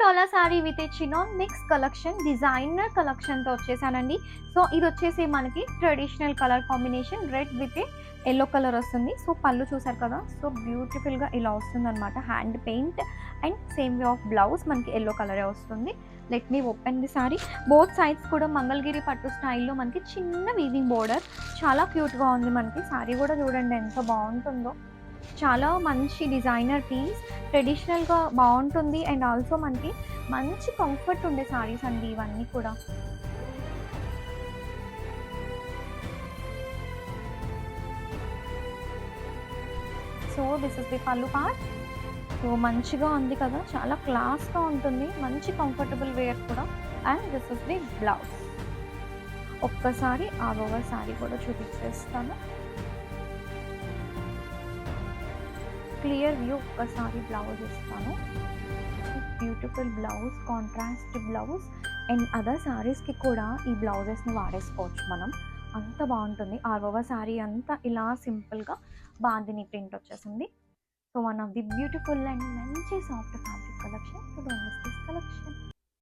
Dola sari with a chinon mix collection designer కలెక్షన్‌తో వచ్చేసానండి. So, ఇదొచ్చేసి మనకి traditional colour combination red with a yellow colour వస్తుంది. So, పళ్ళు చూసారు కదా! సో, బ్యూటిఫుల్‌గా ఇలా వస్తుందనమాట. Hand paint and same way of blouse మనకి యెల్లో కలరే వస్తుంది. Let me open the sari. Both sides కూడా మంగళగిరి పట్టు స్టైల్‌లో మనకి చిన్న వీవింగ్ బోర్డర్ చాలా క్యూట్‌గా ఉంది మనకి. సారీ కూడా చూడండి ఎంత బావుంటుందో. చాలా మంచి డిజైనర్ పీస్. ట్రెడిషనల్‌గా బావుంటుంది. అండ్ ఆల్సో మనకి మంచి కంఫర్ట్ ఉండే సారీస్ అండి ఇవన్నీ కూడా. So, this is the pallu part. So, మంచిగా ఉంది కదా! చాలా క్లాస్‌గా ఉంటుంది. మంచి కంఫర్టబుల్ వేర్ కూడా. And this is the blouse. ఒక్కసారి ఆల్ ఓవర్ సారీ కూడా చూపించేస్తాను. క్లియర్ వ్యూ ఒక్కసారి బ్లౌజ్ ఇస్తాను. Beautiful blouse, contrast blouse and other సారీస్‌కి కూడా ఈ బ్లౌజెస్‌ని వాడేసుకోవచ్చు మనం. అంత బావుంటుంది. ఆల్ ఓవర్ సారీ అంతా ఇలా సింపుల్‌గా బాందిని ప్రింట్ వచ్చేసింది. So, one of the beautiful and మంచి soft fabric collection. So, don't miss this collection.